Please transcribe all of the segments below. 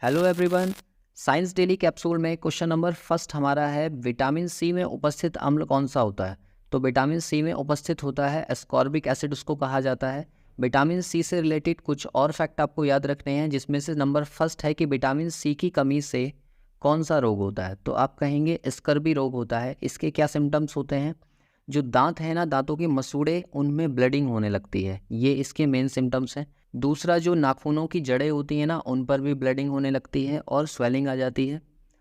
Hello everyone. Science daily capsule में question number first हमारा है, विटामिन सी में उपस्थित अम्ल कौन सा होता है। तो विटामिन सी में उपस्थित होता है एस्कॉर्बिक एसिड, उसको कहा जाता है। विटामिन सी से रिलेटेड कुछ और फैक्ट आपको याद रखने हैं, जिसमें से नंबर फर्स्ट है कि विटामिन सी की कमी से कौन सा रोग होता है। तो आप कहेंगे स्कर्वी रोग होता है। इसके क्या सिम्टम्स होते हैं? जो दांत है ना, दांतों की मसूड़े, उनमें ब्लीडिंग होने लगती है, ये इसके मेन सिम्टम्स हैं। दूसरा, जो नाखूनों की जड़ें होती हैं ना, उन पर भी ब्लीडिंग होने लगती है और स्वेलिंग आ जाती है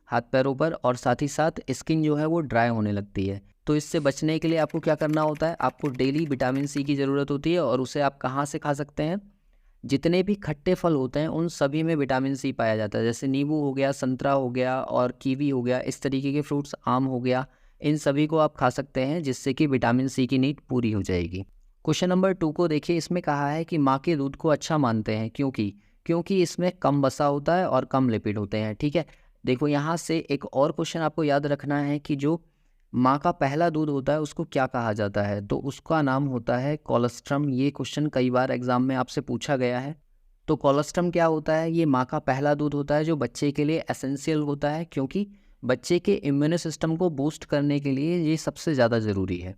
हाथ पैरों पर, और साथ ही साथ स्किन जो है वो ड्राई होने लगती है। तो इससे बचने के लिए आपको क्या करना होता है? आपको डेली विटामिन सी की ज़रूरत होती है। और उसे आप कहाँ से खा सकते हैं? जितने भी खट्टे फल होते हैं उन सभी में विटामिन सी पाया जाता है। जैसे नींबू हो गया, संतरा हो गया और कीवी हो गया, इस तरीके के फ्रूट्स, आम हो गया, इन सभी को आप खा सकते हैं, जिससे कि विटामिन सी की नीड पूरी हो जाएगी। क्वेश्चन नंबर 2 को देखिए। इसमें कहा है कि माँ के दूध को अच्छा मानते हैं क्योंकि इसमें कम वसा होता है और कम लिपिड होते हैं। ठीक है, देखो यहाँ से एक और क्वेश्चन आपको याद रखना है कि जो माँ का पहला दूध होता है उसको क्या कहा जाता है। तो उसका नाम होता है कोलोस्ट्रम। ये क्वेश्चन कई बार एग्जाम में आपसे पूछा गया है। तो कोलोस्ट्रम क्या होता है? ये माँ का पहला दूध होता है, जो बच्चे के लिए एसेंशियल होता है, क्योंकि बच्चे के इम्यून सिस्टम को बूस्ट करने के लिए ये सबसे ज़्यादा ज़रूरी है।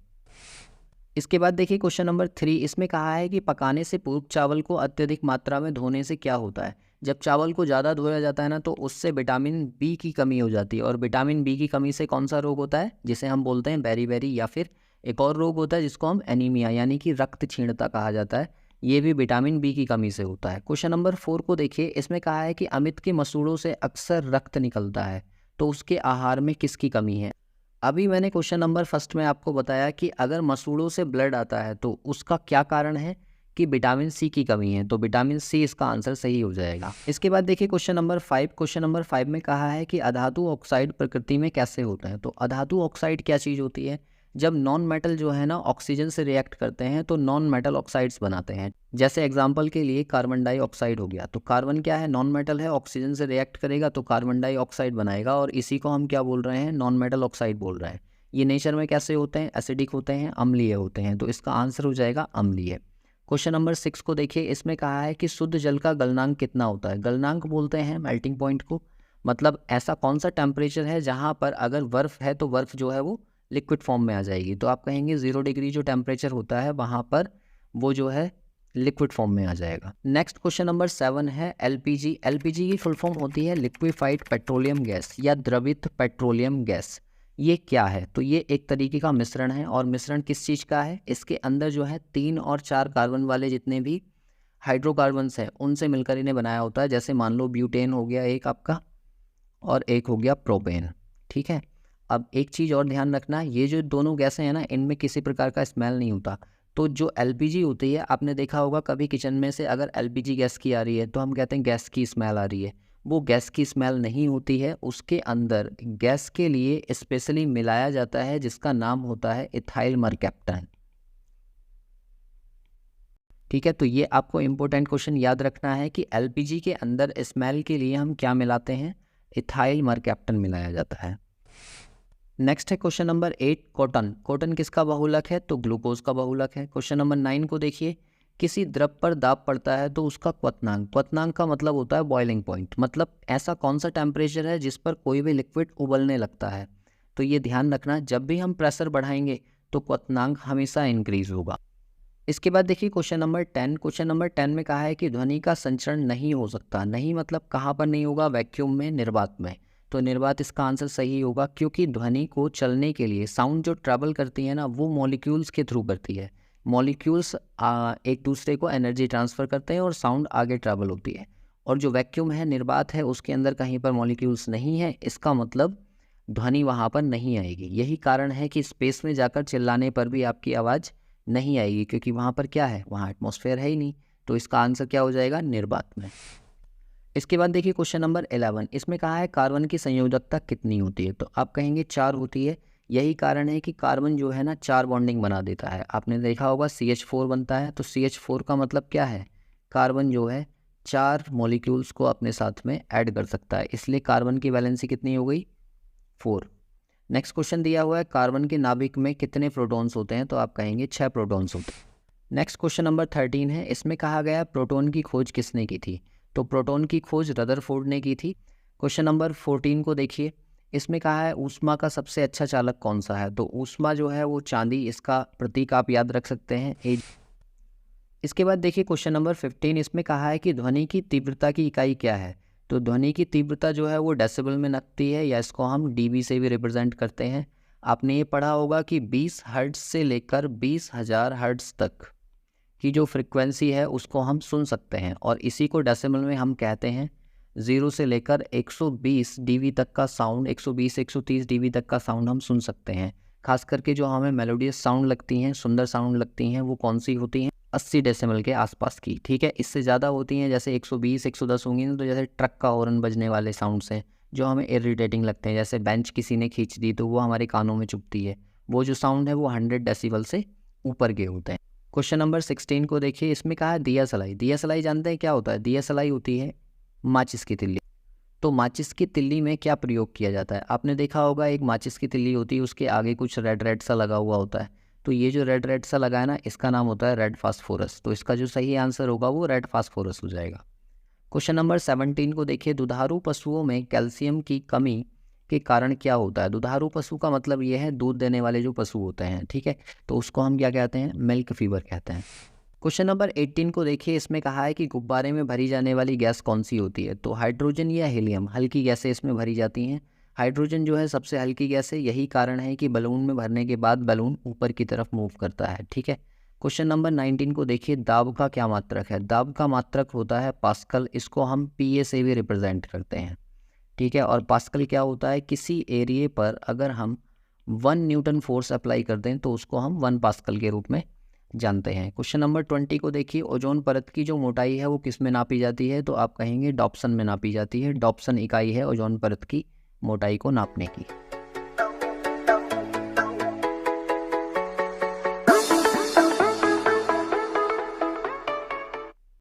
इसके बाद देखिए क्वेश्चन नंबर 3। इसमें कहा है कि पकाने से पूर्व चावल को अत्यधिक मात्रा में धोने से क्या होता है। जब चावल को ज़्यादा धोया जाता है ना, तो उससे विटामिन बी की कमी हो जाती है। और विटामिन बी की कमी से कौन सा रोग होता है, जिसे हम बोलते हैं बेरी, या फिर एक और रोग होता है जिसको हम एनीमिया यानी कि रक्त क्षीणता कहा जाता है। ये भी विटामिन बी की कमी से होता है। क्वेश्चन नंबर 4 को देखिए। इसमें कहा है कि अमित के मसूड़ों से अक्सर रक्त निकलता है, तो उसके आहार में किसकी कमी है। अभी मैंने क्वेश्चन नंबर फर्स्ट में आपको बताया कि अगर मसूड़ों से ब्लड आता है तो उसका क्या कारण है, कि विटामिन सी की कमी है। तो विटामिन सी इसका आंसर सही हो जाएगा। इसके बाद देखिए क्वेश्चन नंबर 5। क्वेश्चन नंबर 5 में कहा है कि अधातु ऑक्साइड प्रकृति में कैसे होते हैं। तो अधातु ऑक्साइड क्या चीज़ होती है? जब नॉन मेटल जो है ना ऑक्सीजन से रिएक्ट करते हैं तो नॉन मेटल ऑक्साइड्स बनाते हैं। जैसे एग्जांपल के लिए कार्बन डाइऑक्साइड हो गया। तो कार्बन क्या है? नॉन मेटल है, ऑक्सीजन से रिएक्ट करेगा तो कार्बन डाइऑक्साइड बनाएगा, और इसी को हम क्या बोल रहे हैं? नॉन मेटल ऑक्साइड बोल रहे हैं। ये नेचर में कैसे होते हैं? एसिडिक होते हैं, अम्लीय होते हैं। तो इसका आंसर हो जाएगा अम्लीय। क्वेश्चन नंबर 6 को देखिए। इसमें कहा है कि शुद्ध जल का गलनांक कितना होता है। गलनांक बोलते हैं मेल्टिंग पॉइंट को। मतलब ऐसा कौन सा टेम्परेचर है जहाँ पर अगर बर्फ़ है तो बर्फ़ जो है वो लिक्विड फॉर्म में आ जाएगी। तो आप कहेंगे 0 डिग्री जो टेम्परेचर होता है वहाँ पर वो जो है लिक्विड फॉर्म में आ जाएगा। नेक्स्ट क्वेश्चन नंबर 7 है एलपीजी। एलपीजी की फुल फॉर्म होती है लिक्विफाइड पेट्रोलियम गैस या द्रवित पेट्रोलियम गैस। ये क्या है? तो ये एक तरीके का मिश्रण है। और मिश्रण किस चीज़ का है? इसके अंदर जो है 3 और 4 कार्बन वाले जितने भी हाइड्रोकार्बन्स हैं उनसे मिलकर इन्हें बनाया होता है। जैसे मान लो ब्यूटेन हो गया एक आपका, और एक हो गया प्रोपेन। ठीक है, अब एक चीज़ और ध्यान रखना, ये जो दोनों गैसें हैं ना, इनमें किसी प्रकार का स्मेल नहीं होता। तो जो एलपीजी होती है, आपने देखा होगा कभी किचन में से अगर एलपीजी गैस की आ रही है तो हम कहते हैं गैस की स्मेल आ रही है। वो गैस की स्मेल नहीं होती है, उसके अंदर गैस के लिए स्पेशली मिलाया जाता है जिसका नाम होता है इथाइल मरकैप्टन। ठीक है, तो ये आपको इम्पोर्टेंट क्वेश्चन याद रखना है कि एलपीजी के अंदर स्मेल के लिए हम क्या मिलाते हैं? इथाइल मरकैप्टन मिलाया जाता है। नेक्स्ट है क्वेश्चन नंबर 8, कॉटन। कॉटन किसका बहुलक है? तो ग्लूकोज का बहुलक है। क्वेश्चन नंबर 9 को देखिए। किसी द्रव पर दाब पड़ता है तो उसका क्वथनांक। क्वथनांक का मतलब होता है बॉइलिंग पॉइंट। मतलब ऐसा कौन सा टेम्परेचर है जिस पर कोई भी लिक्विड उबलने लगता है। तो ये ध्यान रखना, जब भी हम प्रेशर बढ़ाएंगे तो क्वथनांक हमेशा इंक्रीज होगा। इसके बाद देखिए क्वेश्चन नंबर 10। क्वेश्चन नंबर 10 में कहा है कि ध्वनि का संचरण नहीं हो सकता। नहीं मतलब कहाँ पर नहीं होगा? वैक्यूम में, निर्वात में। तो निर्वात इसका आंसर सही होगा, क्योंकि ध्वनि को चलने के लिए साउंड जो ट्रैवल करती है ना, वो मॉलिक्यूल्स के थ्रू करती है। मॉलिक्यूल्स एक दूसरे को एनर्जी ट्रांसफ़र करते हैं और साउंड आगे ट्रैवल होती है। और जो वैक्यूम है, निर्वात है, उसके अंदर कहीं पर मॉलिक्यूल्स नहीं है, इसका मतलब ध्वनि वहाँ पर नहीं आएगी। यही कारण है कि स्पेस में जाकर चिल्लाने पर भी आपकी आवाज़ नहीं आएगी, क्योंकि वहाँ पर क्या है? वहाँ एटमॉस्फेयर है ही नहीं। तो इसका आंसर क्या हो जाएगा? निर्वात में। इसके बाद देखिए क्वेश्चन नंबर 11। इसमें कहा है कार्बन की संयोजकता कितनी होती है। तो आप कहेंगे 4 होती है। यही कारण है कि कार्बन जो है ना 4 बॉन्डिंग बना देता है। आपने देखा होगा CH4 बनता है। तो CH4 का मतलब क्या है? कार्बन जो है 4 मॉलिक्यूल्स को अपने साथ में ऐड कर सकता है, इसलिए कार्बन की वैलेंसी कितनी हो गई? 4। नेक्स्ट क्वेश्चन दिया हुआ है, कार्बन के नाभिक में कितने प्रोटॉन्स होते हैं। तो आप कहेंगे 6 प्रोटॉन्स होते हैं। नेक्स्ट क्वेश्चन नंबर 13 है। इसमें कहा गया प्रोटॉन की खोज किसने की थी। तो प्रोटॉन की खोज रदरफोर्ड ने की थी। क्वेश्चन नंबर 14 को देखिए, इसमें कहा है ऊष्मा का सबसे अच्छा चालक कौन सा है। तो ऊष्मा जो है वो चांदी, इसका प्रतीक आप याद रख सकते हैं ए। इसके बाद देखिए क्वेश्चन नंबर 15, इसमें कहा है कि ध्वनि की तीव्रता की इकाई क्या है। तो ध्वनि की तीव्रता जो है वो डेसिबल में नकती है, या इसको हम डीबी से भी रिप्रेजेंट करते हैं। आपने ये पढ़ा होगा कि 20 हर्ट्ज से लेकर 20,000 हर्ट्ज तक की जो फ्रिक्वेंसी है उसको हम सुन सकते हैं, और इसी को डेसिमल में हम कहते हैं 0 से लेकर 120 डीबी तक का साउंड, 120-130 डीबी तक का साउंड हम सुन सकते हैं। खास करके जो हमें मेलोडियस साउंड लगती हैं, सुंदर साउंड लगती हैं, वो कौन सी होती हैं, 80 डेसिमल के आसपास की। ठीक है, इससे ज़्यादा होती हैं जैसे 120-110 होंगी तो जैसे ट्रक का हॉर्न बजने वाले साउंड्स हैं जो हमें इरिटेटिंग लगते हैं, जैसे बेंच किसी ने खींच दी तो वो हमारे कानों में चुभती है। वो जो साउंड है वो 100 डेसिबल से ऊपर के होते हैं। क्वेश्चन नंबर 16 को देखिए, इसमें कहा है दिया सलाई। दिया सलाई जानते हैं क्या होता है? दिया सलाई होती है माचिस की तिल्ली। तो माचिस की तिल्ली में क्या प्रयोग किया जाता है? आपने देखा होगा एक माचिस की तिल्ली होती है, उसके आगे कुछ रेड रेड सा लगा हुआ होता है। तो ये जो रेड रेड सा लगा है ना, इसका नाम होता है रेड फास्फोरस। तो इसका जो सही आंसर होगा वो रेड फास्फोरस हो जाएगा। क्वेश्चन नंबर 17 को देखिए, दुधारू पशुओं में कैल्शियम की कमी के कारण क्या होता है? दुधारू पशु का मतलब ये है दूध देने वाले जो पशु होते हैं। ठीक है, तो उसको हम क्या कहते हैं? मिल्क फीवर कहते हैं। क्वेश्चन नंबर 18 को देखिए, इसमें कहा है कि गुब्बारे में भरी जाने वाली गैस कौन सी होती है? तो हाइड्रोजन या हीलियम, हल्की गैसें इसमें भरी जाती हैं। हाइड्रोजन जो है सबसे हल्की गैस है, यही कारण है कि बलून में भरने के बाद बलून ऊपर की तरफ मूव करता है। ठीक है, क्वेश्चन नंबर 19 को देखिए, दाब का क्या मात्रक है? दाब का मात्रक होता है पास्कल, इसको हम पीए से भी रिप्रेजेंट करते हैं। ठीक है, और पास्कल क्या होता है? किसी एरिया पर अगर हम 1 न्यूटन फोर्स अप्लाई कर दें तो उसको हम 1 पास्कल के रूप में जानते हैं। क्वेश्चन नंबर 20 को देखिए, ओजोन परत की जो मोटाई है वो किस में नापी जाती है? तो आप कहेंगे डॉप्सन में नापी जाती है। डॉप्सन इकाई है ओजोन परत की मोटाई को नापने की।